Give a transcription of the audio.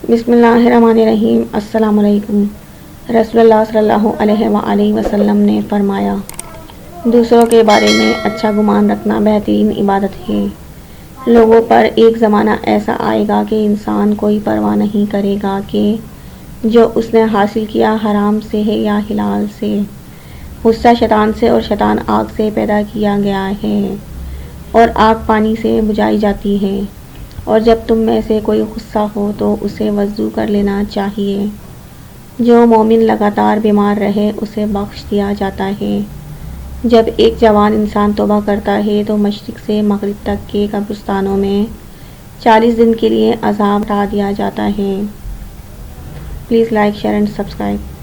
بسم اللہ الرحمن الرحیم۔ السلام علیکم۔ رسول اللہ صلی اللہ علیہ وآلہ وسلم نے فرمایا، دوسروں کے بارے میں اچھا گمان رکھنا بہترین عبادت ہے۔ لوگوں پر ایک زمانہ ایسا آئے گا کہ انسان کوئی پرواہ نہیں کرے گا کہ جو اس نے حاصل کیا حرام سے ہے یا حلال سے۔ غصہ شیطان سے اور شیطان آگ سے پیدا کیا گیا ہے اور آگ پانی سے بجھائی جاتی ہے، اور جب تم میں سے کوئی غصہ ہو تو اسے وضو کر لینا چاہیے۔ جو مومن لگاتار بیمار رہے اسے بخش دیا جاتا ہے۔ جب ایک جوان انسان توبہ کرتا ہے تو مشرق سے مغرب تک کے قبرستانوں میں 40 دن کے لیے عذاب ہٹا دیا جاتا ہے۔ Please like, share and subscribe.